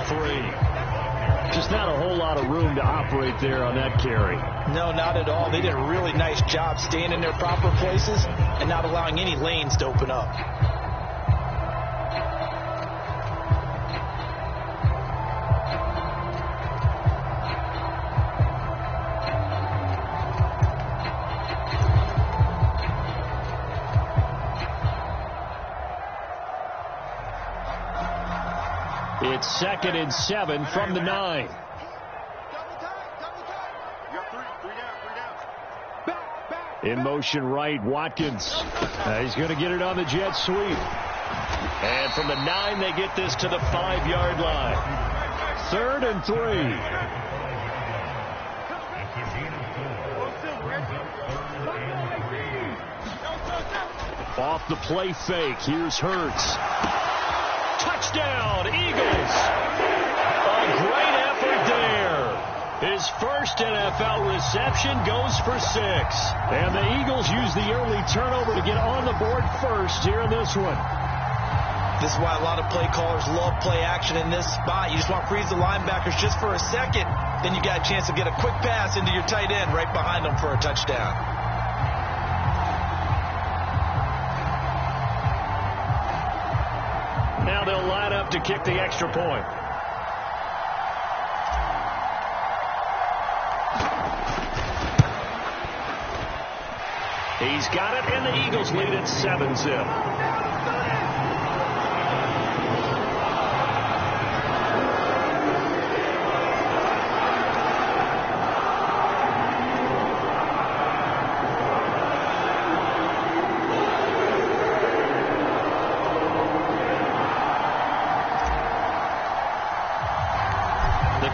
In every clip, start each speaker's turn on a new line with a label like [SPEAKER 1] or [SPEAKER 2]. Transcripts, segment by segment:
[SPEAKER 1] 3. Just not a whole lot of room to operate there on that carry.
[SPEAKER 2] No, not at all. They did a really nice job staying in their proper places and not allowing any lanes to open up.
[SPEAKER 1] It's 2nd and 7 from the 9. In motion right, Watkins. He's going to get it on the jet sweep. And from the 9, they get this to the 5-yard line. 3rd and 3. Off the play fake. Here's Hurts. Touchdown, Eagles. A great effort there. His first NFL reception goes for 6. And the Eagles use the early turnover to get on the board first here in this one.
[SPEAKER 2] This is why a lot of play callers love play action in this spot. You just want to freeze the linebackers just for a second. Then you got a chance to get a quick pass into your tight end right behind them for a touchdown.
[SPEAKER 1] Now they'll line up to kick the extra point. He's got it, and the Eagles lead at 7-zip.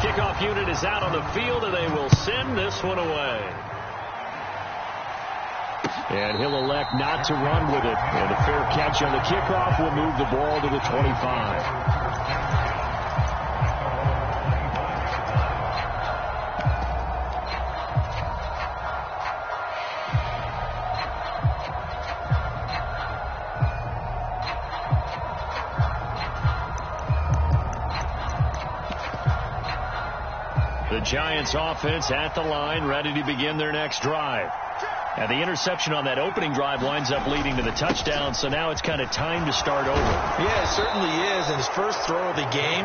[SPEAKER 1] Kickoff unit is out on the field, and they will send this one away. And he'll elect not to run with it. And a fair catch on the kickoff will move the ball to the 25. The Giants offense at the line, ready to begin their next drive. And the interception on that opening drive winds up leading to the touchdown, so now it's kind of time to start over.
[SPEAKER 2] Yeah, it certainly is, and his first throw of the game.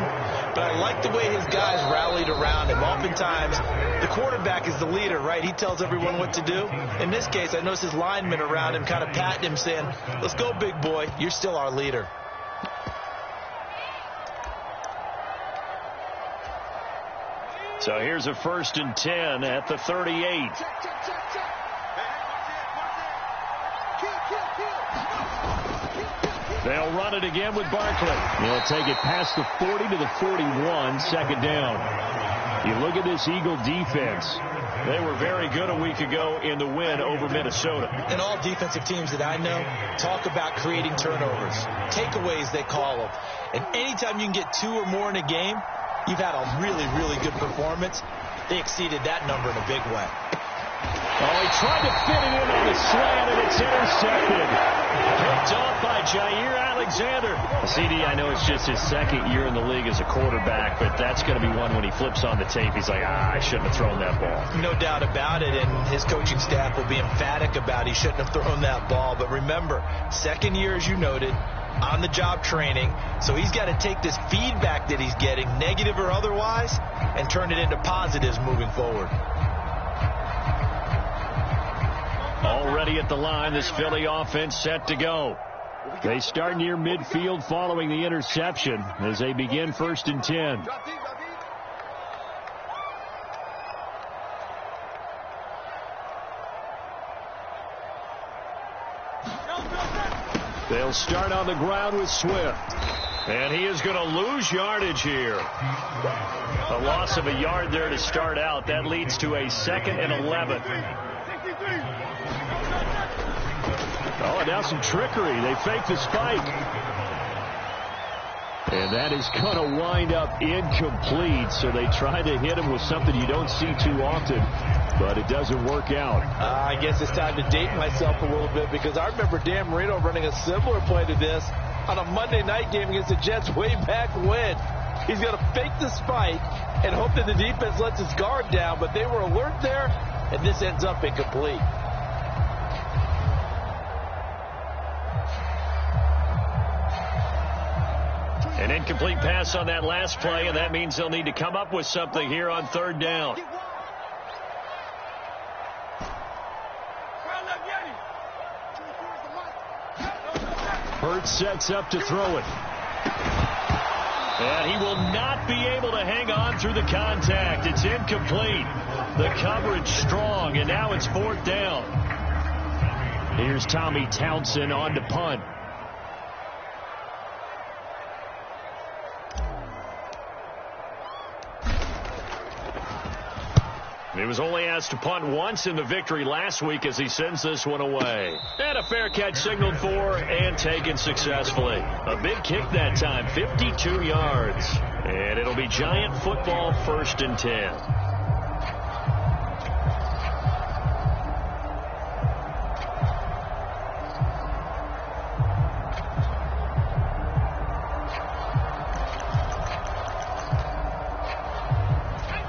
[SPEAKER 2] But I like the way his guys rallied around him. Oftentimes, the quarterback is the leader, right? He tells everyone what to do. In this case, I noticed his linemen around him kind of patting him, saying, "Let's go, big boy. You're still our leader."
[SPEAKER 1] So here's a 1st and 10 at the 38. They'll run it again with Barkley. He'll take it past the 40 to the 41, 2nd down. You look at this Eagle defense. They were very good a week ago in the win over Minnesota.
[SPEAKER 2] And all defensive teams that I know talk about creating turnovers. Takeaways, they call them. And anytime you can get 2 or more in a game, you've had a really, really good performance. They exceeded that number in a big way.
[SPEAKER 1] Oh, he tried to fit it in on the slant, and it's intercepted. Picked off by Jair Alexander. CD, I know it's just his 2nd year in the league as a quarterback, but that's going to be one when he flips on the tape. He's like, I shouldn't have thrown that ball.
[SPEAKER 2] No doubt about it, and his coaching staff will be emphatic about he shouldn't have thrown that ball. But remember, 2nd year, as you noted, on-the-job training, so he's got to take this feedback that he's getting, negative or otherwise, and turn it into positives moving forward.
[SPEAKER 1] Already at the line, this Philly offense set to go. They start near midfield following the interception as they begin 1st and 10. They'll start on the ground with Swift. And he is going to lose yardage here. A loss of a yard there to start out. That leads to a 2nd and 11. Oh, and now some trickery. They fake the spike. And that is going to wind up incomplete. So they try to hit him with something you don't see too often, but it doesn't work out.
[SPEAKER 2] I guess it's time to date myself a little bit, because I remember Dan Marino running a similar play to this on a Monday night game against the Jets way back when. He's going to fake the spike and hope that the defense lets his guard down, but they were alert there, and this ends up incomplete.
[SPEAKER 1] An incomplete pass on that last play, and that means they'll need to come up with something here on third down. Hurts sets up to throw it. And he will not be able to hang on through the contact. It's incomplete. The coverage strong, and now it's fourth down. Here's Tommy Townsend on to punt. He was only asked to punt once in the victory last week as he sends this one away. And a fair catch signaled for and taken successfully. A big kick that time, 52 yards. And it'll be Giant football, 1st and 10.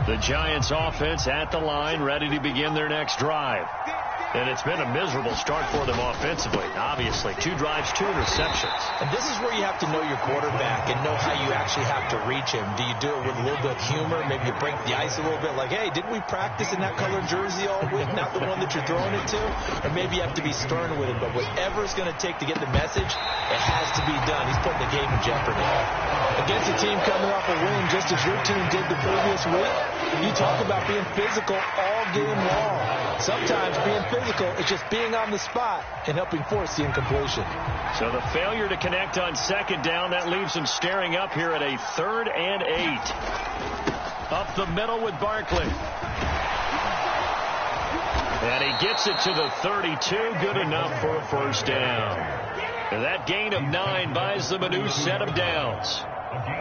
[SPEAKER 1] The Giants offense at the line, ready to begin their next drive. And it's been a miserable start for them offensively. Obviously, 2 drives, 2 interceptions.
[SPEAKER 2] And this is where you have to know your quarterback and know how you actually have to reach him. Do you do it with a little bit of humor? Maybe you break the ice a little bit like, hey, didn't we practice in that colored jersey all week? Not the one that you're throwing it to? Or maybe you have to be stern with him. But whatever it's going to take to get the message, it has to be done. He's putting the game in jeopardy. Against a team coming off a win, just as your team did the previous week, you talk about being physical all game long. Sometimes being physical is just being on the spot and helping force the incompletion.
[SPEAKER 1] So the failure to connect on second down, that leaves them staring up here at a 3rd and 8. Up the middle with Barkley. And he gets it to the 32. Good enough for a first down. And that gain of 9 buys them a new set of downs.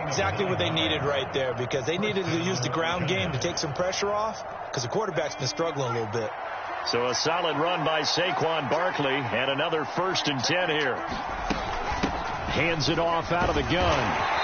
[SPEAKER 2] Exactly what they needed right there, because they needed to use the ground game to take some pressure off, because the quarterback's been struggling a little bit.
[SPEAKER 1] So a solid run by Saquon Barkley, and another 1st and 10 here. Hands it off out of the gun.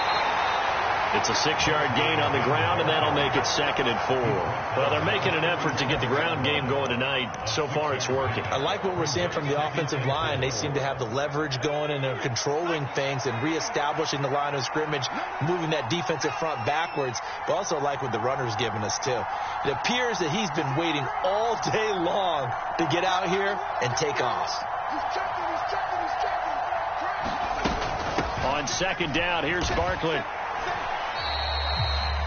[SPEAKER 1] It's a 6-yard gain on the ground, and that'll make it 2nd and 4. Well, they're making an effort to get the ground game going tonight. So far, it's working.
[SPEAKER 2] I like what we're seeing from the offensive line. They seem to have the leverage going, and they're controlling things and reestablishing the line of scrimmage, moving that defensive front backwards. But also like what the runner's giving us, too. It appears that he's been waiting all day long to get out here and take off.
[SPEAKER 1] On second down, here's Barkley.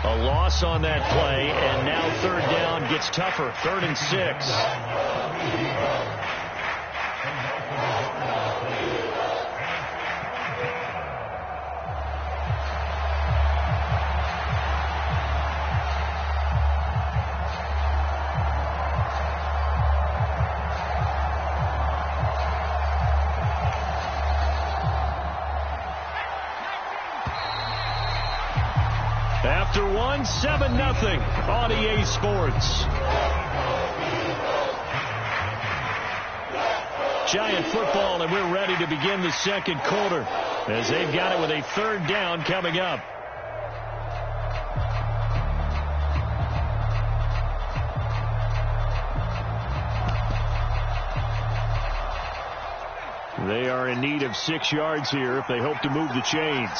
[SPEAKER 1] A loss on that play, and now third down gets tougher. 3rd and 6. After 1, 7-0 on EA Sports. Giant football, and we're ready to begin the second quarter as they've got it with a 3rd down coming up. They are in need of 6 yards here if they hope to move the chains.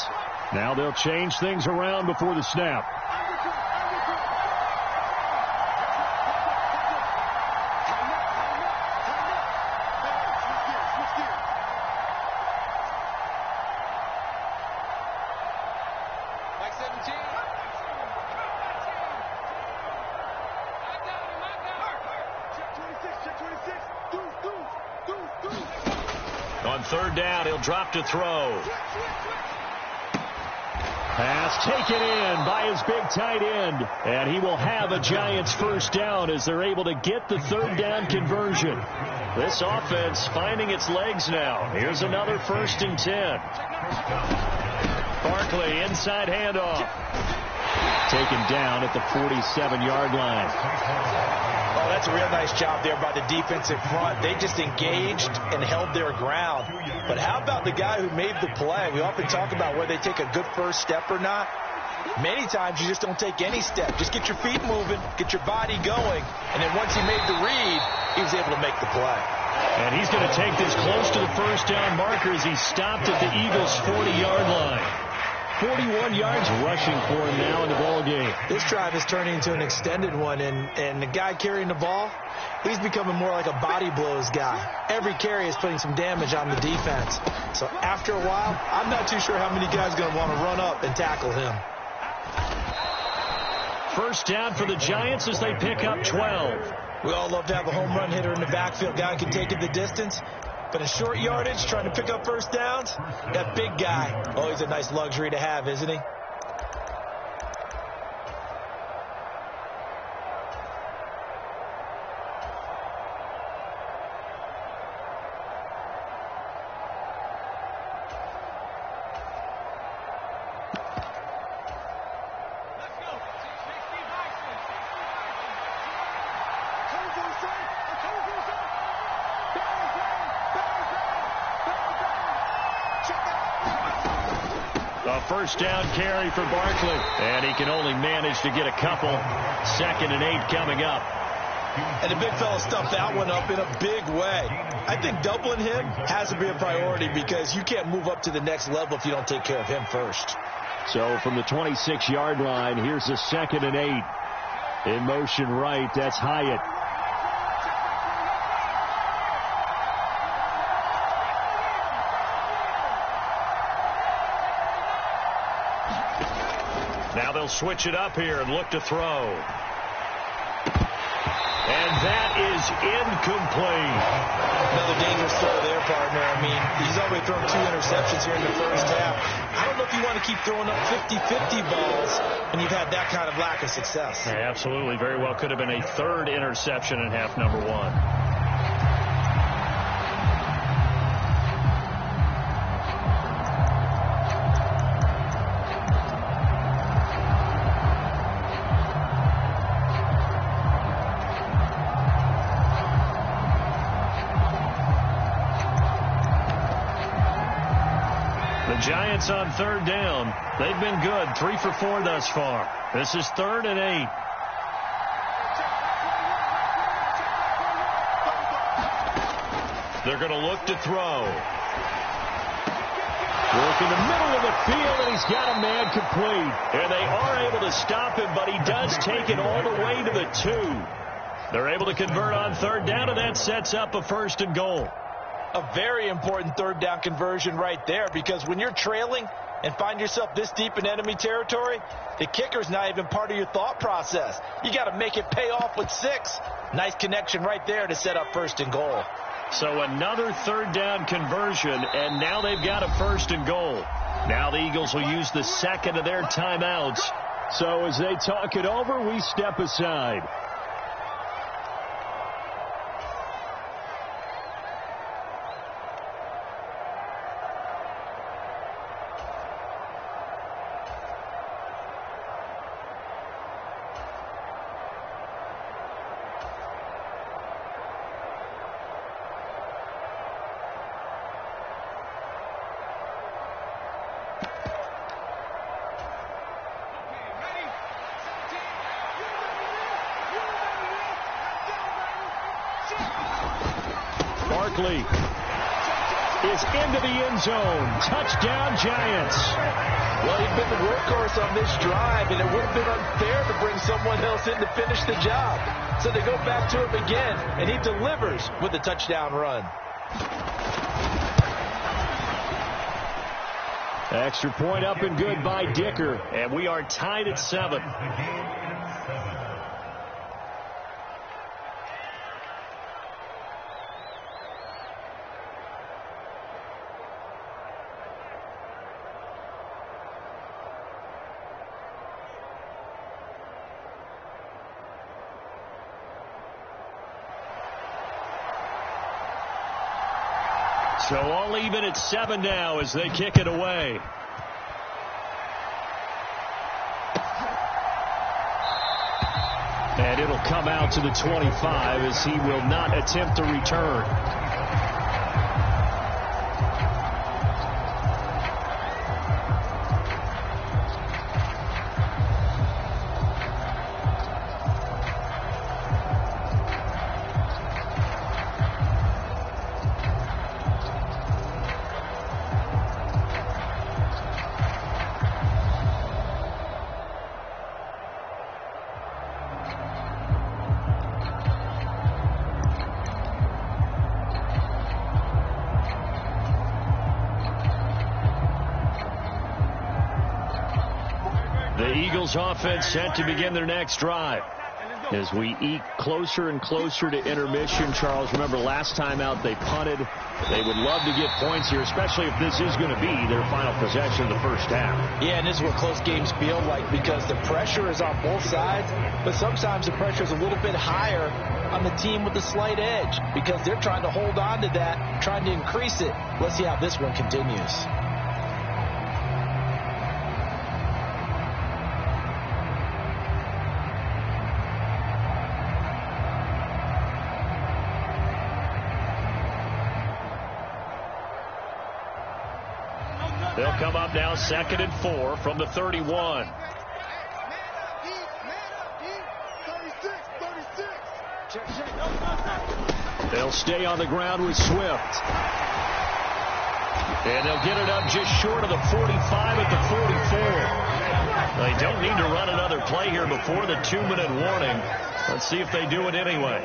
[SPEAKER 1] Now they'll change things around before the snap. On 3rd down, he'll drop to throw. Pass taken in by his big tight end. And he will have a Giants 1st down as they're able to get the 3rd down conversion. This offense finding its legs now. Here's another 1st and 10. Barkley, inside handoff. Taken down at the 47-yard line.
[SPEAKER 2] Oh, that's a real nice job there by the defensive front. They just engaged and held their ground. But how about the guy who made the play? We often talk about whether they take a good first step or not. Many times you just don't take any step. Just get your feet moving, get your body going, and then once he made the read, he was able to make the play.
[SPEAKER 1] And he's going to take this close to the first down marker as he stopped at the Eagles' 40-yard line. 41 yards rushing for him now in the ball game.
[SPEAKER 2] This drive is turning into an extended one, and the guy carrying the ball, he's becoming more like a body blows guy. Every carry is putting some damage on the defense. So after a while, I'm not too sure how many guys are going to want to run up and tackle him.
[SPEAKER 1] First down for the Giants as they pick up 12.
[SPEAKER 2] We all love to have a home run hitter in the backfield. Guy can take it the distance. But in short yardage, trying to pick up first downs, that big guy, always a nice luxury to have, isn't he?
[SPEAKER 1] A first down carry for Barkley. And he can only manage to get a couple. 2nd and 8 coming up.
[SPEAKER 2] And the big fella stuffed that one up in a big way. I think doubling him has to be a priority because you can't move up to the next level if you don't take care of him first.
[SPEAKER 1] So from the 26-yard line, here's a 2nd and 8. In motion right, that's Hyatt. Now they'll switch it up here and look to throw. And that is incomplete.
[SPEAKER 2] Another dangerous throw there, partner. I mean, he's already thrown 2 interceptions here in the first half. I don't know if you want to keep throwing up 50-50 balls when you've had that kind of lack of success.
[SPEAKER 1] Yeah, absolutely. Very well could have been a 3rd interception in half number 1. Giants on 3rd down. They've been good. 3 for 4 thus far. This is 3rd and 8. They're going to look to throw. Work in the middle of the field, and he's got a man complete. And they are able to stop him, but he does take it all the way to the 2. They're able to convert on 3rd down, and that sets up a 1st and goal.
[SPEAKER 2] A very important 3rd down conversion right there, because when you're trailing and find yourself this deep in enemy territory, the kicker's not even part of your thought process. You got to make it pay off with 6. Nice connection right there to set up 1st and goal.
[SPEAKER 1] So another 3rd down conversion, and now they've got a 1st and goal. Now the Eagles will use the 2nd of their timeouts. So as they talk it over, we step aside. Barkley is into the end zone. Touchdown, Giants.
[SPEAKER 2] Well, he's been the workhorse on this drive, and it would have been unfair to bring someone else in to finish the job. So they go back to him again, and he delivers with a touchdown run.
[SPEAKER 1] Extra point up and good by Dicker, and we are tied at 7. So all even at 7 now as they kick it away. And it'll come out to the 25 as he will not attempt to return. The Eagles offense set to begin their next drive. As we eke closer and closer to intermission, Charles, remember last time out they punted. They would love to get points here, especially if this is going to be their final possession of the first half.
[SPEAKER 2] Yeah, and this is what close games feel like because the pressure is on both sides, but sometimes the pressure is a little bit higher on the team with the slight edge because they're trying to hold on to that, trying to increase it. Let's see how this one continues.
[SPEAKER 1] They'll come up now 2nd and 4 from the 31. They'll stay on the ground with Swift. And they'll get it up just short of the 45 at the 44. They don't need to run another play here before the 2-minute warning. Let's see if they do it anyway.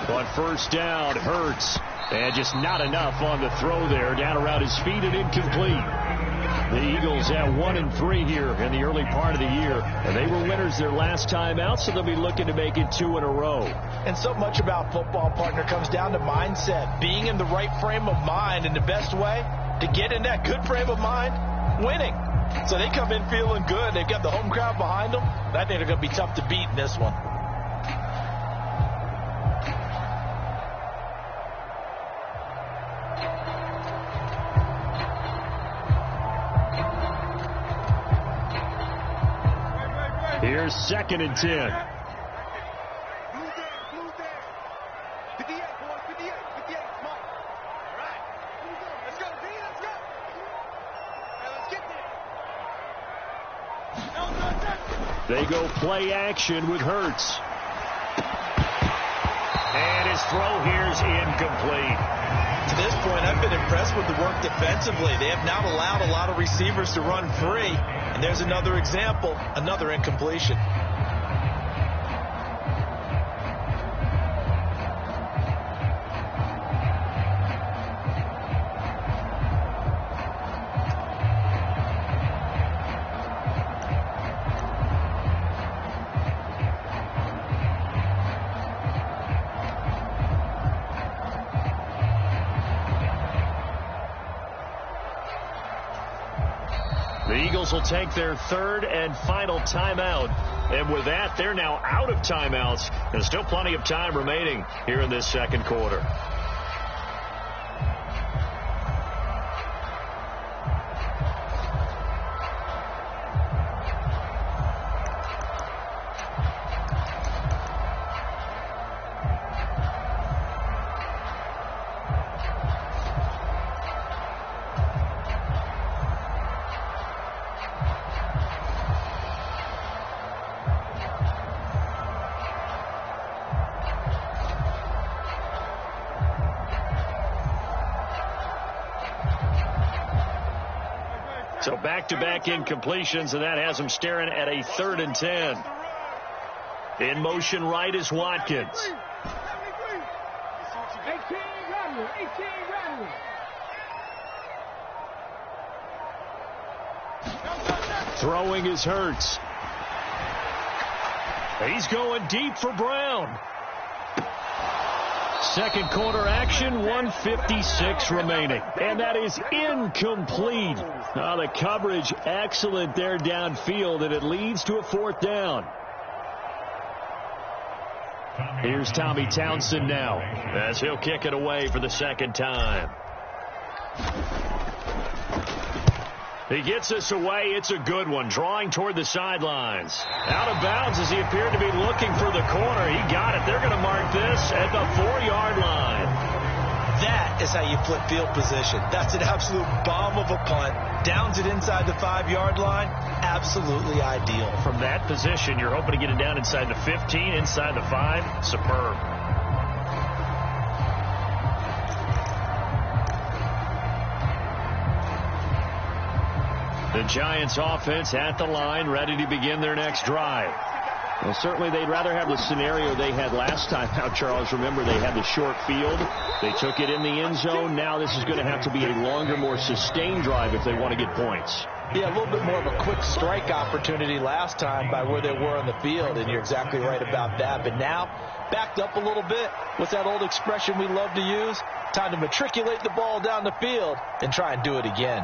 [SPEAKER 1] On first down, Hurts. And just not enough on the throw there. Down around his feet and incomplete. The Eagles at 1-3 here in the early part of the year. And they were winners their last time out, so they'll be looking to make it 2 in a row.
[SPEAKER 2] And so much about football, partner, comes down to mindset. Being in the right frame of mind, and the best way to get in that good frame of mind, winning. So they come in feeling good. They've got the home crowd behind them. I think they're going to be tough to beat in this one.
[SPEAKER 1] Here's 2nd and 10. They go play action with Hurts. And his throw here is incomplete.
[SPEAKER 2] To this point, I've been impressed with the work defensively. They have not allowed a lot of receivers to run free. And there's another example, another incompletion.
[SPEAKER 1] The Eagles will take their 3rd and final timeout. And with that, they're now out of timeouts. There's still plenty of time remaining here in this 2nd quarter. So back-to-back incompletions, and that has them staring at a 3rd and 10. In motion right is Watkins. Throwing is Hurts. He's going deep for Brown. 2nd quarter action, 1:56 remaining. And that is incomplete. The coverage excellent there downfield, and it leads to a 4th down. Here's Tommy Townsend now as he'll kick it away for the 2nd time. He gets this away. It's a good one, drawing toward the sidelines. Out of bounds as he appeared to be looking for the corner. He got it. They're going to mark this at the 4-yard line.
[SPEAKER 2] That is how you flip field position. That's an absolute bomb of a punt. Downs it inside the 5-yard line. Absolutely ideal.
[SPEAKER 1] From that position, you're hoping to get it down inside the 15, inside the 5. Superb. The Giants offense at the line, ready to begin their next drive. Well, certainly they'd rather have the scenario they had last time out, Charles. Remember, they had the short field. They took it in the end zone. Now this is going to have to be a longer, more sustained drive if they want to get points.
[SPEAKER 2] Yeah, a little bit more of a quick strike opportunity last time by where they were on the field, and you're exactly right about that. But now, backed up a little bit. What's that old expression we love to use? Time to matriculate the ball down the field and try and do it again.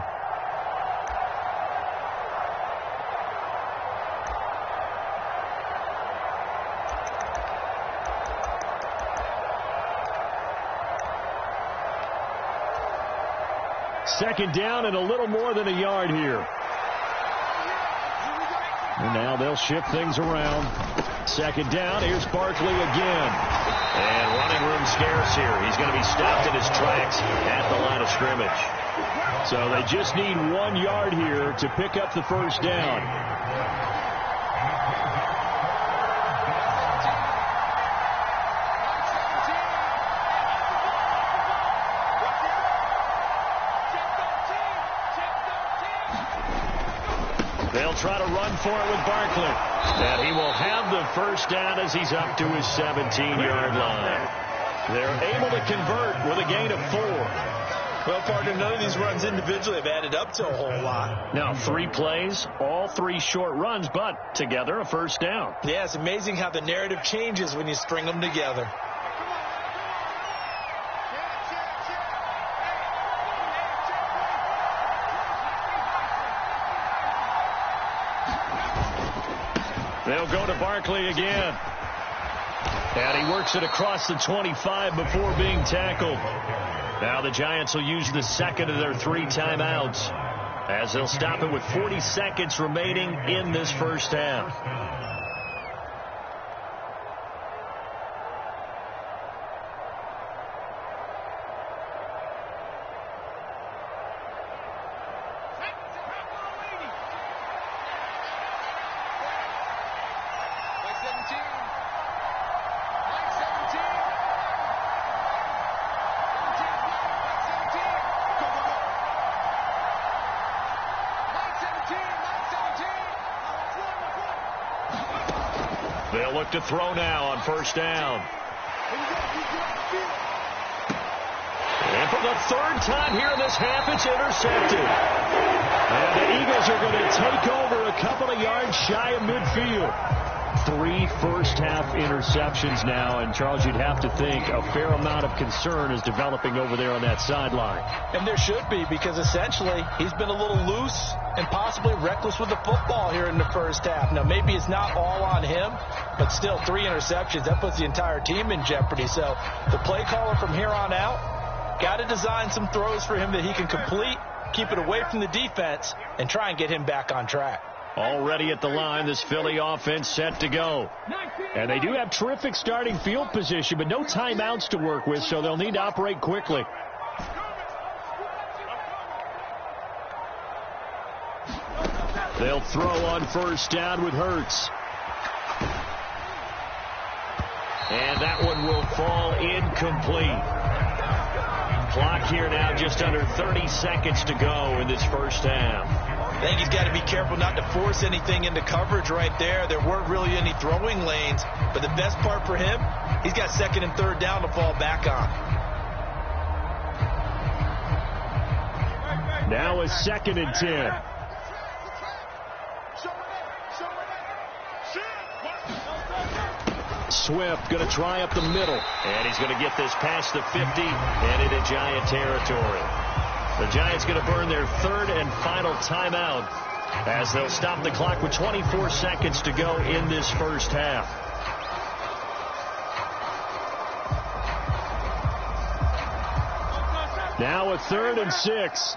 [SPEAKER 1] Second down and a little more than a yard here. And now they'll shift things around. Second down. Here's Barkley again. And running room scarce here. He's going to be stopped in his tracks at the line of scrimmage. So they just need 1 yard here to pick up the first down. They'll try to run for it with Barkley. And he will have the first down as he's up to his 17-yard line. They're able to convert with a gain of 4.
[SPEAKER 2] Well, partner, none of these runs individually have added up to a whole lot.
[SPEAKER 1] Now 3 plays, all 3 short runs, but together a first down.
[SPEAKER 2] Yeah, it's amazing how the narrative changes when you string them together.
[SPEAKER 1] They'll go to Barkley again. And he works it across the 25 before being tackled. Now the Giants will use the second of their 3 timeouts as they'll stop it with 40 seconds remaining in this first half. They'll look to throw now on first down. And for the 3rd time here in this half, it's intercepted. And the Eagles are going to take over a couple of yards shy of midfield. 3 first-half interceptions now, and Charles, you'd have to think a fair amount of concern is developing over there on that sideline.
[SPEAKER 2] And there should be, because essentially he's been a little loose and possibly reckless with the football here in the first half. Now, maybe it's not all on him, but still 3 interceptions. That puts the entire team in jeopardy. So the play caller from here on out got to design some throws for him that he can complete, keep it away from the defense, and try and get him back on track.
[SPEAKER 1] Already at the line, this Philly offense set to go. And they do have terrific starting field position, but no timeouts to work with, so they'll need to operate quickly. They'll throw on first down with Hurts. And that one will fall incomplete. Clock here now, just under 30 seconds to go in this first half.
[SPEAKER 2] I think he's got to be careful not to force anything into coverage right there. There weren't really any throwing lanes, but the best part for him, he's got 2nd and 3rd down to fall back on.
[SPEAKER 1] Now a 2nd and 10. Swift going to try up the middle, and he's going to get this past the 50 and into Giant territory. The Giants going to burn their 3rd and final timeout as they'll stop the clock with 24 seconds to go in this first half. Now a 3rd and 6.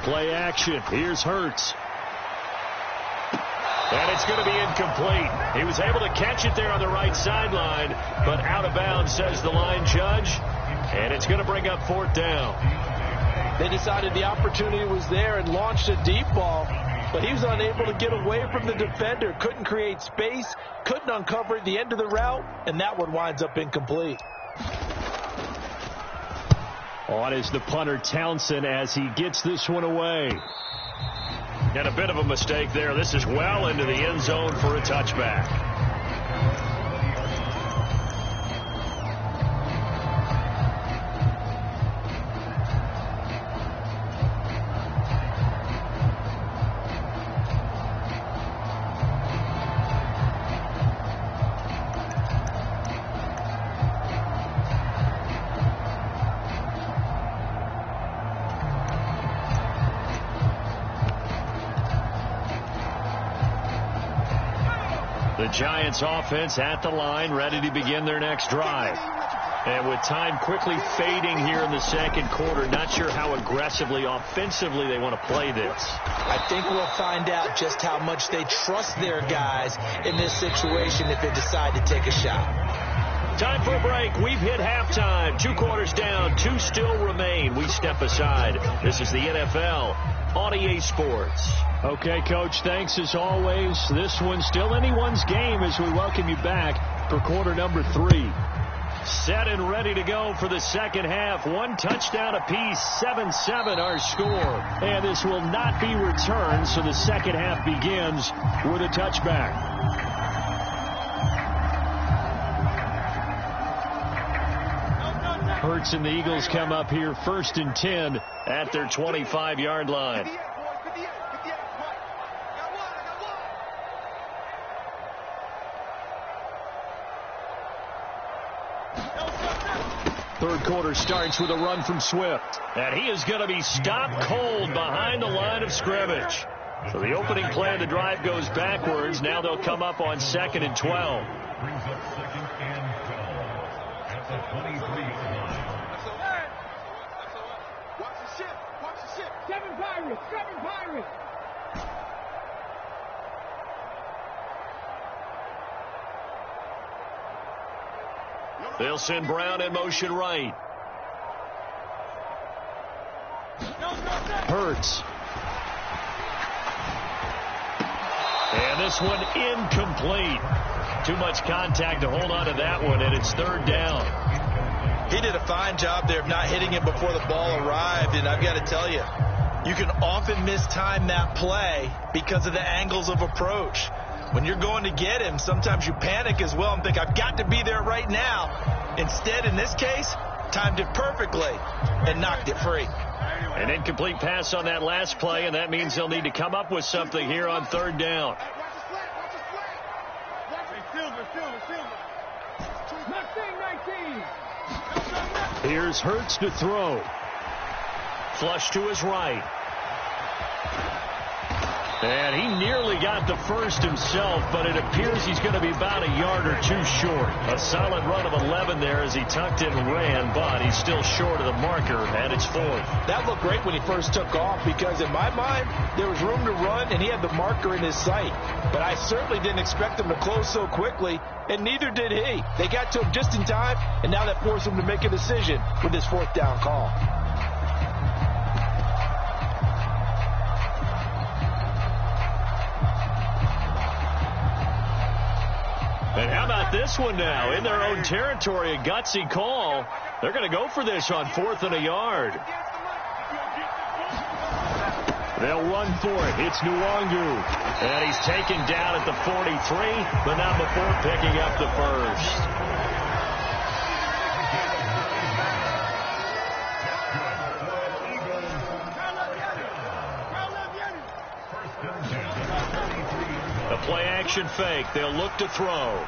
[SPEAKER 1] Play action. Here's Hurts. And it's going to be incomplete. He was able to catch it there on the right sideline, but out of bounds, says the line judge. And it's going to bring up 4th down.
[SPEAKER 2] They decided the opportunity was there and launched a deep ball, but he was unable to get away from the defender. Couldn't create space, couldn't uncover at the end of the route, and that one winds up incomplete.
[SPEAKER 1] On is the punter, Townsend, as he gets this one away. And a bit of a mistake there. This is well into the end zone for a touchback. Giants offense at the line, ready to begin their next drive. And with time quickly fading here in the second quarter, not sure how aggressively, offensively they want to play this.
[SPEAKER 2] I think we'll find out just how much they trust their guys in this situation if they decide to take a shot.
[SPEAKER 1] Time for a break. We've hit halftime. 2 quarters down, 2 still remain. We step aside. This is the NFL on EA Sports.
[SPEAKER 3] Okay, Coach, thanks as always. This one's still anyone's game as we welcome you back for quarter number 3.
[SPEAKER 1] Set and ready to go for the second half. 1 touchdown apiece, 7-7 our score.
[SPEAKER 3] And this will not be returned, so the second half begins with a touchback. Hurts and the Eagles come up here 1st and 10 at their 25-yard line. Third quarter starts with a run from Swift.
[SPEAKER 1] And he is going to be stopped cold behind the line of scrimmage. So the opening play of the drive goes backwards. Now they'll come up on 2nd and 12.
[SPEAKER 4] Brings up 2nd and 12 at the 23-yard line.
[SPEAKER 5] Watch the ship. Watch the ship. 7 Pirates. 7 Pirates.
[SPEAKER 1] They'll send Brown in motion right.
[SPEAKER 3] Hurts.
[SPEAKER 1] And this one incomplete. Too much contact to hold on to that one, and it's 3rd down.
[SPEAKER 2] He did a fine job there of not hitting it before the ball arrived, and I've got to tell you, you can often mistime that play because of the angles of approach. When you're going to get him, sometimes you panic as well and think, I've got to be there right now. Instead, in this case, timed it perfectly and knocked it free.
[SPEAKER 1] An incomplete pass on that last play, and that means they'll need to come up with something here on 3rd down.
[SPEAKER 3] Here's Hurts to throw.
[SPEAKER 1] Flush to his right. And he nearly got the first himself, but it appears he's going to be about a yard or 2 short. A solid run of 11 there as he tucked in and ran, but he's still short of the marker, and it's 4th.
[SPEAKER 2] That looked great when he first took off because, in my mind, there was room to run, and he had the marker in his sight. But I certainly didn't expect him to close so quickly, and neither did he. They got to him just in time, and now that forced him to make a decision with his 4th down call.
[SPEAKER 1] And how about this one now? In their own territory, a gutsy call. They're going to go for this on 4th and a yard.
[SPEAKER 3] They'll run for it. It's Nwangu.
[SPEAKER 1] And he's taken down at the 43, but not before picking up the first. A play action fake. They'll look to throw.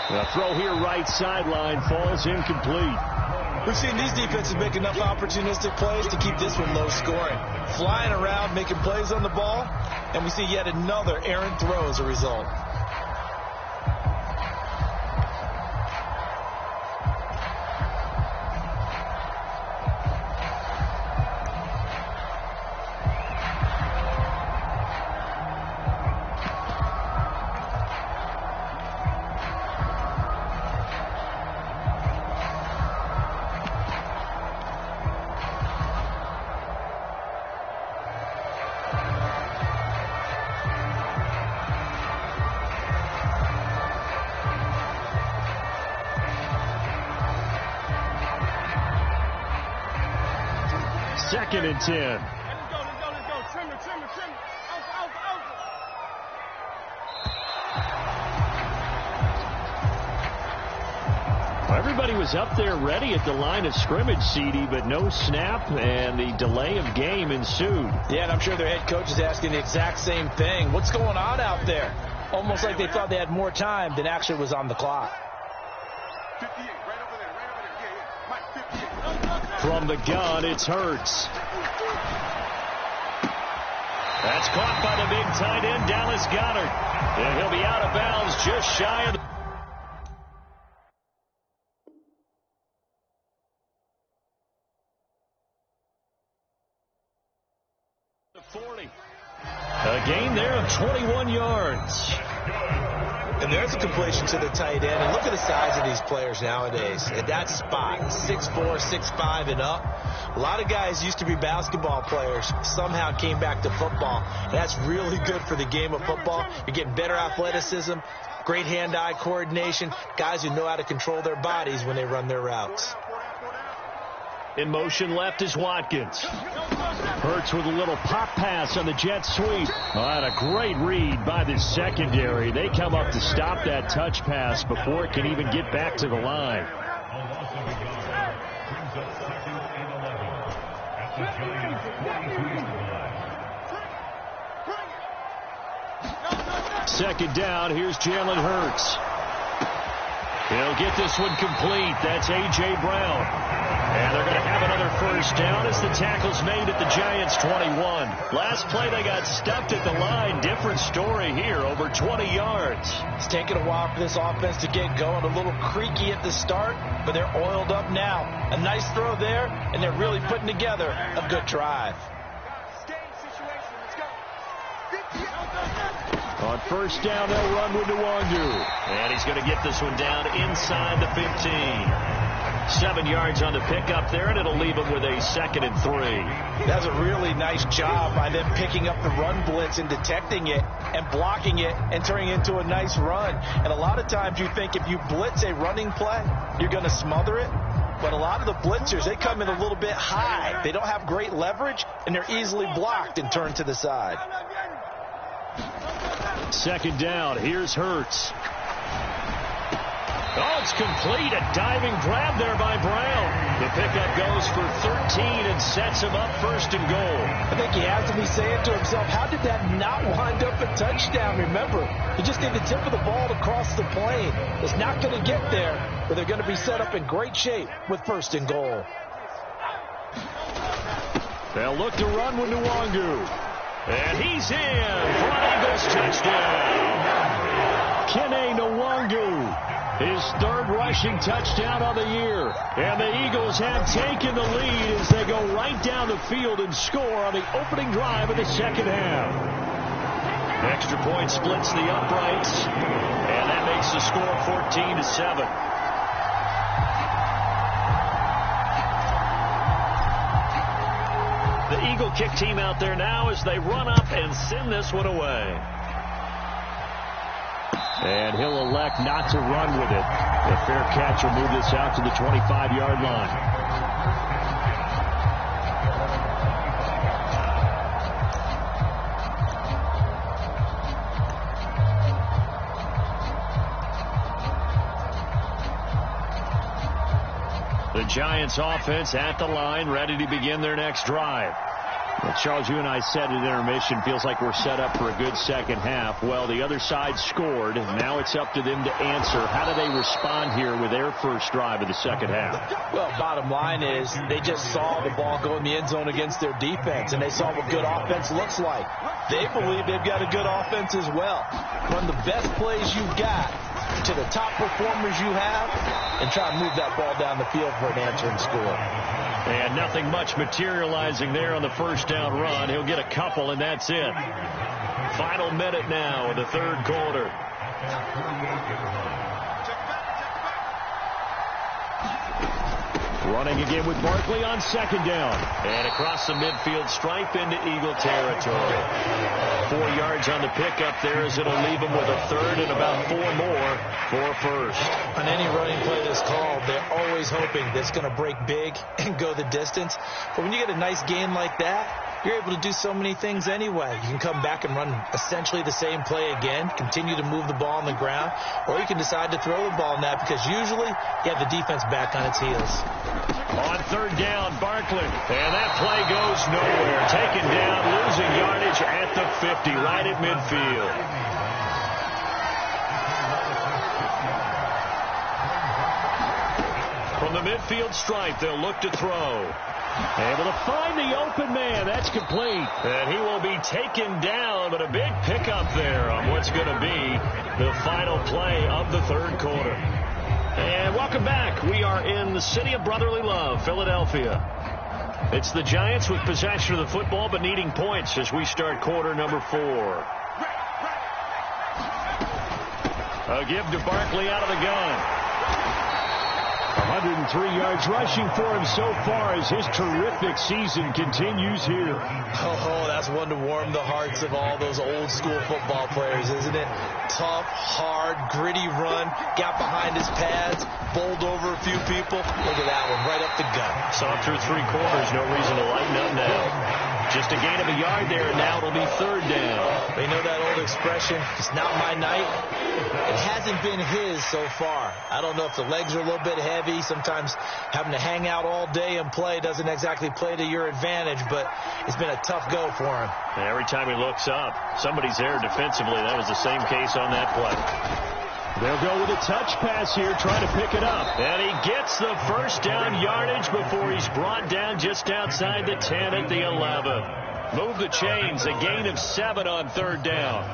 [SPEAKER 3] The throw here right sideline falls incomplete.
[SPEAKER 2] We've seen these defenses make enough opportunistic plays to keep this one low scoring. Flying around, making plays on the ball, and we see yet another errant throw as a result.
[SPEAKER 3] Second and 10.
[SPEAKER 5] Let's go. Trimmer. Over.
[SPEAKER 3] Everybody was up there ready at the line of scrimmage, CD, but no snap, and the delay of game ensued.
[SPEAKER 2] Yeah, and I'm sure their head coach is asking the exact same thing. What's going on out there? Almost like they thought they had more time than actually was on the clock.
[SPEAKER 5] 58, right over there. Yeah. Mike, 58.
[SPEAKER 3] From the gun, it's Hurts. That's caught by the big tight end, Dallas Goedert. And he'll be out of bounds just shy of the 40. A gain there of 21 yards.
[SPEAKER 2] And there's a completion to the tight end. And look at the size of these players nowadays. At that spot, 6'4", 6'5", and up. A lot of guys used to be basketball players, somehow came back to football. And that's really good for the game of football. You're getting better athleticism, great hand-eye coordination, guys who know how to control their bodies when they run their routes.
[SPEAKER 3] In motion left is Watkins. Hurts with a little pop pass on the jet sweep. Oh, and a great read by the secondary. They come up to stop that touch pass before it can even get back to the line. Second down, here's Jalen Hurts. He'll get this one complete. That's A.J. Brown. And they're going to have another first down as the tackle's made at the Giants' 21. Last play, they got stuffed at the line. Different story here, over 20 yards.
[SPEAKER 2] It's taken a while for this offense to get going. A little creaky at the start, but they're oiled up now. A nice throw there, and they're really putting together a good drive.
[SPEAKER 3] On first down, they'll run with Nwangu. And he's going to get this one down inside the 15. 7 yards on the pickup there, and it'll leave him with a 2nd and 3.
[SPEAKER 2] That's a really nice job by them picking up the run blitz and detecting it and blocking it and turning it into a nice run. And a lot of times you think if you blitz a running play, you're going to smother it. But a lot of the blitzers, they come in a little bit high. They don't have great leverage, and they're easily blocked and turned to the side.
[SPEAKER 3] Second down, here's Hurts. Oh, it's complete. A diving grab there by Brown. The pickup goes for 13 and sets him up 1st and goal.
[SPEAKER 2] I think he has to be saying to himself, how did that not wind up a touchdown? Remember, he just need the tip of the ball to cross the plane. It's not going to get there, but they're going to be set up in great shape with 1st and goal.
[SPEAKER 3] They'll look to run with Nwangu. And he's in for an Eagles touchdown. Kene Nwangu. His 3rd rushing touchdown of the year. And the Eagles have taken the lead as they go right down the field and score on the opening drive of the 2nd half. Extra point splits the uprights. And that makes the score 14-7. The Eagle kick team out there now as they run up and send this one away. And he'll elect not to run with it. The fair catch will move this out to the 25-yard line. The Giants offense at the line, ready to begin their next drive. Well, Charles, you and I said at intermission, feels like we're set up for a good 2nd half. Well, the other side scored. Now it's up to them to answer. How do they respond here with their first drive of the 2nd half?
[SPEAKER 2] Well, bottom line is they just saw the ball go in the end zone against their defense, and they saw what good offense looks like. They believe they've got a good offense as well. Run the best plays you've got to the top performers you have and try and move that ball down the field for an answering score.
[SPEAKER 3] And nothing much materializing there on the first down run. He'll get a couple, and that's it. Final minute now of the 3rd quarter. Running again with Barkley on 2nd down. And across the midfield stripe into Eagle territory. 4 yards on the pickup there as it'll leave him with a 3rd and about 4 more for 1st.
[SPEAKER 2] On any running play that's called, they're always hoping that it's going to break big and go the distance. But when you get a nice gain like that, you're able to do so many things anyway. You can come back and run essentially the same play again, continue to move the ball on the ground, or you can decide to throw the ball now because usually you have the defense back on its heels.
[SPEAKER 3] On 3rd down, Barkley. And that play goes nowhere. Taken down, losing yardage at the 50, right at midfield. From the midfield stripe, they'll look to throw. Able to find the open man. That's complete.
[SPEAKER 1] And he will be taken down, but a big pickup there on what's going to be the final play of the third quarter. And welcome back. We are in the city of brotherly love, Philadelphia. It's the Giants with possession of the football, but needing points as we start quarter number 4. A give to Barkley out of the gun.
[SPEAKER 3] 103 yards rushing for him so far as his terrific season continues here.
[SPEAKER 2] Oh, that's one to warm the hearts of all those old school football players, isn't it? Tough, hard, gritty run, got behind his pads, bowled over a few people. Look at that one, right up the gut.
[SPEAKER 1] Saw through 3 quarters, no reason to lighten up now. Just a gain of a yard there, and now it'll be third down.
[SPEAKER 2] You know that old expression, it's not my night? It hasn't been his so far. I don't know if the legs are a little bit heavy. Sometimes having to hang out all day and play doesn't exactly play to your advantage, but it's been a tough go for him.
[SPEAKER 1] And every time he looks up, somebody's there defensively. That was the same case on that play.
[SPEAKER 3] They'll go with a touch pass here, trying to pick it up.
[SPEAKER 1] And he gets the first down yardage before he's brought down just outside the 10 at the 11. Move the chains, a gain of 7 on third down.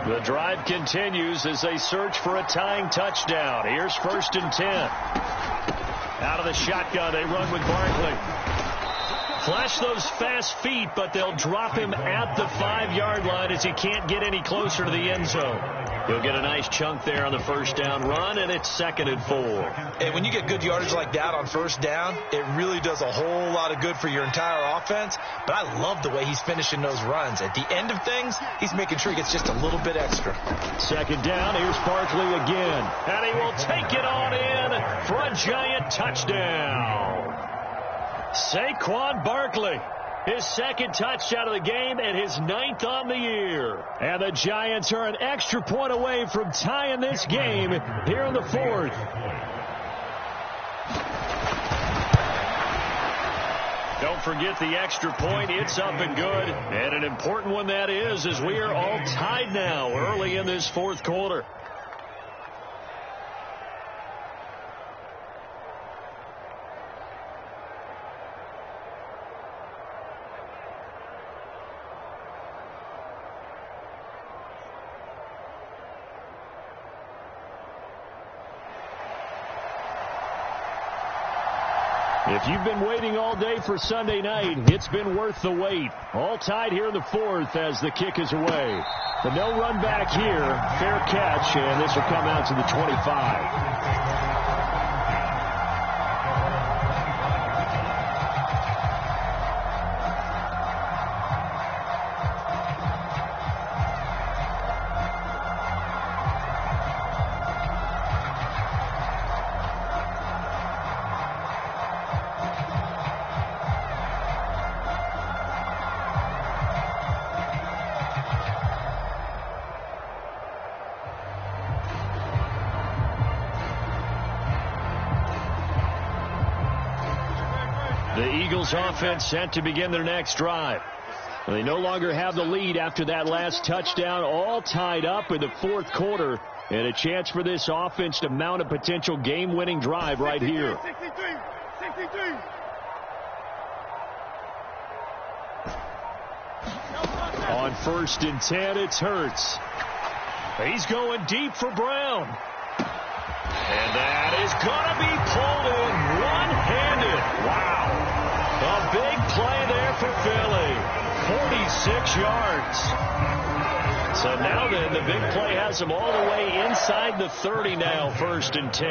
[SPEAKER 1] The drive continues as they search for a tying touchdown. Here's 1st and 10. Out of the shotgun, they run with Barkley. Flash those fast feet, but they'll drop him at the 5-yard line as he can't get any closer to the end zone. He'll get a nice chunk there on the first down run, and it's 2nd and 4.
[SPEAKER 2] And when you get good yardage like that on first down, it really does a whole lot of good for your entire offense. But I love the way he's finishing those runs. At the end of things, he's making sure he gets just a little bit extra.
[SPEAKER 3] 2nd down, here's Barkley again.
[SPEAKER 1] And he will take it on in for a Giant touchdown. Saquon Barkley, his 2nd touchdown of the game and his 9th on the year.
[SPEAKER 3] And the Giants are an extra point away from tying this game here in the 4th.
[SPEAKER 1] Don't forget the extra point. It's up and good. And an important one that is, as we are all tied now early in this 4th quarter.
[SPEAKER 3] If you've been waiting all day for Sunday night, it's been worth the wait. All tied here in the 4th as the kick is away. The no run back here, fair catch, and this will come out to the 25.
[SPEAKER 1] The Eagles offense set to begin their next drive.
[SPEAKER 3] They no longer have the lead after that last touchdown, all tied up in the 4th quarter, and a chance for this offense to mount a potential game-winning drive right here.
[SPEAKER 5] 63.
[SPEAKER 3] On 1st and 10, it's Hurts. He's going deep for Brown.
[SPEAKER 1] And that is going to be pulled in one-handed. Wow. A big play there for Philly. 46 yards. So now then, the big play has him all the way inside the 30 now, 1st and 10.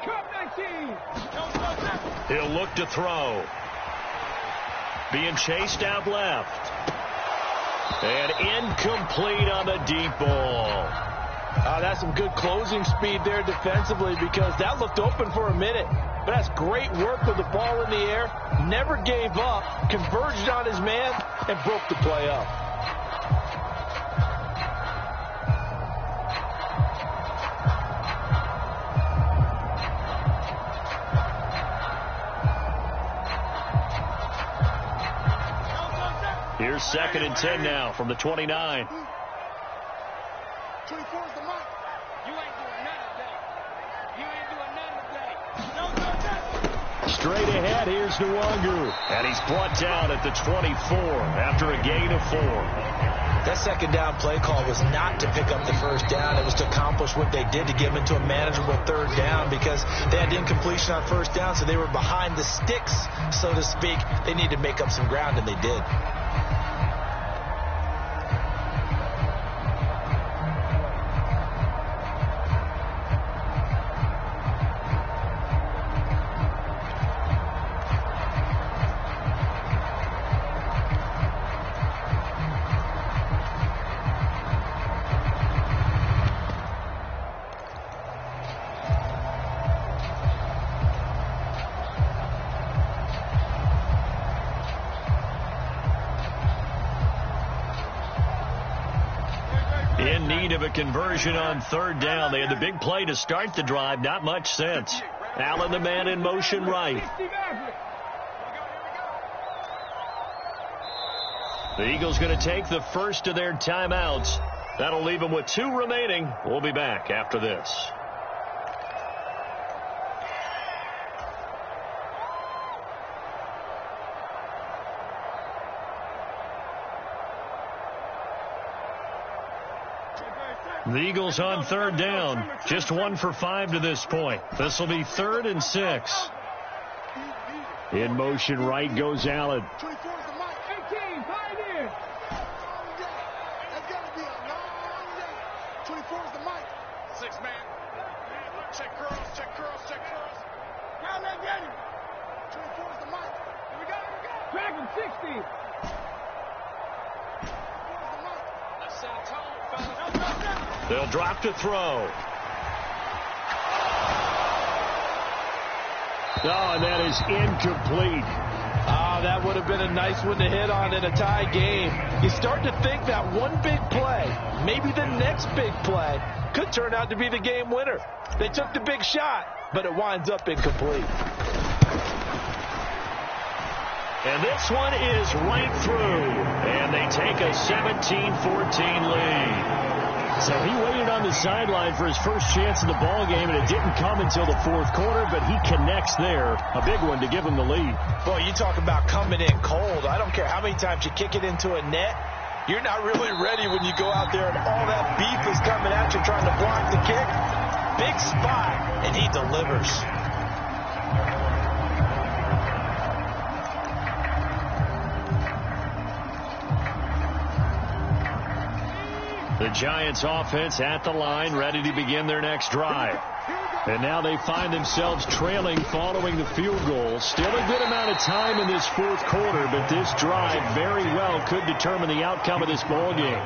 [SPEAKER 5] Cut 19.
[SPEAKER 1] He'll look to throw. Being chased out left. And incomplete on the deep ball.
[SPEAKER 2] That's some good closing speed there defensively because that looked open for a minute. But that's great work with the ball in the air. Never gave up, converged on his man, and broke the play up.
[SPEAKER 1] Here's 2nd and 10 now from the 29.
[SPEAKER 5] 24 is the mark. You ain't doing nothing today. You ain't doing nothing today. No.
[SPEAKER 3] straight ahead. Here's Nwangu. And he's brought down at the 24 after a gain of 4.
[SPEAKER 2] That second down play call was not to pick up the first down. It was to accomplish what they did, to get them into a manageable third down, because they had incompletion on first down, so they were behind the sticks, so to speak. They needed to make up some ground, and they did.
[SPEAKER 3] In need of a conversion on third down. They had the big play to start the drive. Not much sense. Allen, the man in motion right. The Eagles going to take the first of their timeouts. That'll leave them with 2 remaining. We'll be back after this. The Eagles on third down. Just 1 for 5 to this point. This will be 3rd and 6. In motion right goes Allen.
[SPEAKER 5] 18, pioneer. That's got to be a long day. 24 is the mic. 6 man. Check curls, check curls, check curls. Now let get him. 24 is the mic. Here we go, here we go. Track him, 60. 24 is the mic. Let's set a tone, fellas.
[SPEAKER 3] They'll drop to throw. Oh, and that is incomplete.
[SPEAKER 2] That would have been a nice one to hit on in a tie game. You start to think that one big play, maybe the next big play, could turn out to be the game winner. They took the big shot, but it winds up incomplete.
[SPEAKER 3] And this one is right through. And they take a 17-14 lead. So he waited on the sideline for his first chance in the ball game, and it didn't come until the 4th quarter, but he connects there. A big one to give him the lead.
[SPEAKER 2] Boy, you talk about coming in cold. I don't care how many times you kick it into a net. You're not really ready when you go out there and all that beef is coming at you trying to block the kick. Big spot, and he delivers.
[SPEAKER 3] The Giants offense at the line, ready to begin their next drive. And now they find themselves trailing following the field goal. Still a good amount of time in this 4th quarter, but this drive very well could determine the outcome of this ball game.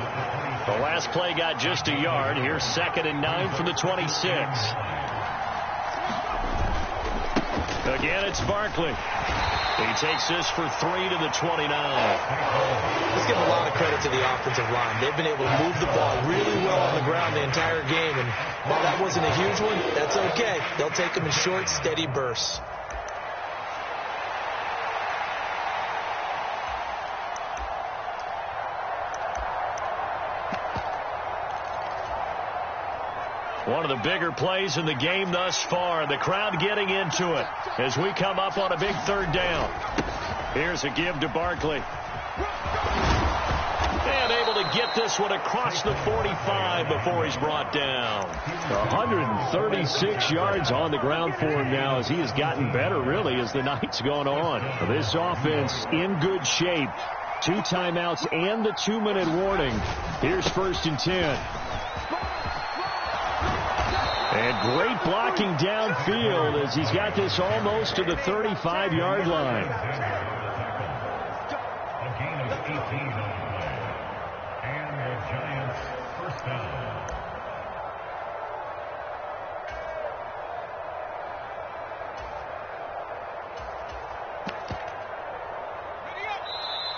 [SPEAKER 3] The last play got just a yard. Here's 2nd and 9 from the 26. Again, it's Barkley. He takes this for 3 to the 29.
[SPEAKER 2] Let's give a lot of credit to the offensive line. They've been able to move the ball really well on the ground the entire game. And while that wasn't a huge one, that's okay. They'll take them in short, steady bursts.
[SPEAKER 3] One of the bigger plays in the game thus far. The crowd getting into it as we come up on a big 3rd down. Here's a give to Barkley. And able to get this one across the 45 before he's brought down. 136 yards on the ground for him now as he has gotten better, really, as the night's gone on. This offense in good shape. 2 timeouts and the 2-minute warning. Here's 1st and 10. And great blocking downfield as he's got this almost to the 35-yard line.
[SPEAKER 4] A gain of 18 on the play. And the Giants first down.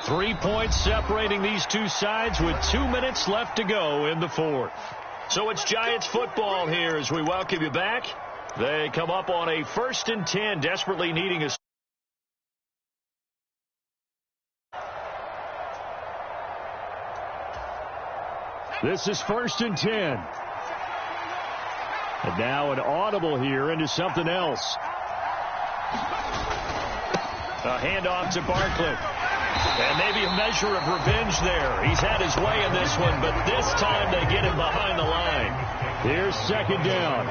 [SPEAKER 3] Three points separating these two sides with 2 minutes left to go in the 4th. So it's Giants football here as we welcome you back. They come up on a 1st and 10, desperately needing a... This is 1st and 10. And now an audible here into something else.
[SPEAKER 1] A handoff to Barkley. And maybe a measure of revenge there. He's had his way in this one, but this time they get him behind the line.
[SPEAKER 3] Here's second down.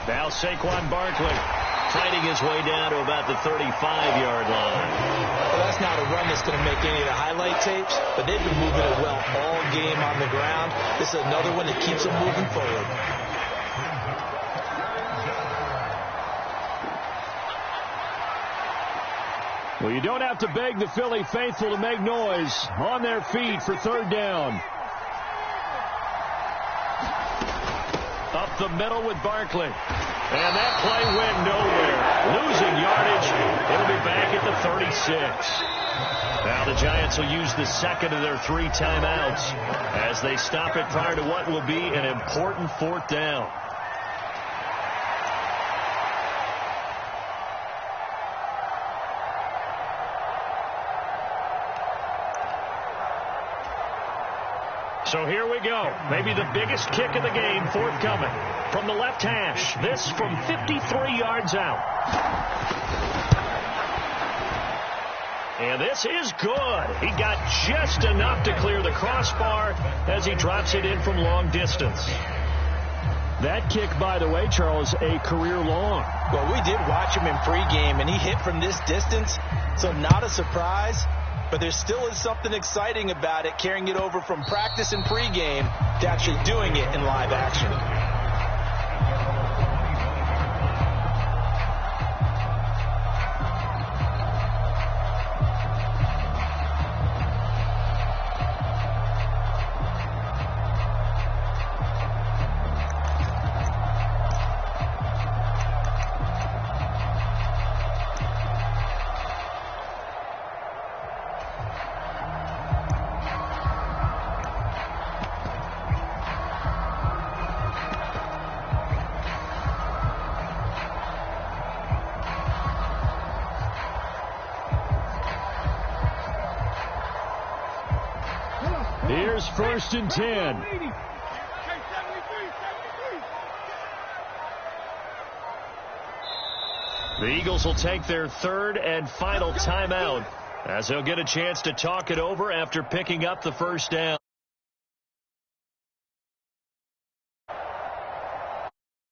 [SPEAKER 1] Now Saquon Barkley fighting his way down to about the 35-yard line.
[SPEAKER 2] Well, that's not a run that's going to make any of the highlight tapes, but they've been moving it well all game on the ground. This is another one that keeps them moving forward.
[SPEAKER 3] Well, you don't have to beg the Philly faithful to make noise. On their feet for third down.
[SPEAKER 1] Up the middle with Barkley. And that play went nowhere. Losing yardage. It'll be back at the 36. Now the Giants will use the second of their 3 timeouts as they stop it prior to what will be an important fourth down. So here we go. Maybe the biggest kick of the game forthcoming. From the left hash. This from 53 yards out. And this is good. He got just enough to clear the crossbar as he drops it in from long distance.
[SPEAKER 3] That kick, by the way, Charles, a career long.
[SPEAKER 2] Well, we did watch him in pregame, and he hit from this distance, so not a surprise. But there still is something exciting about it, carrying it over from practice and pregame to actually doing it in live action.
[SPEAKER 3] Here's first and 10.
[SPEAKER 1] The Eagles will take their third and final timeout as they'll get a chance to talk it over after picking up the first down.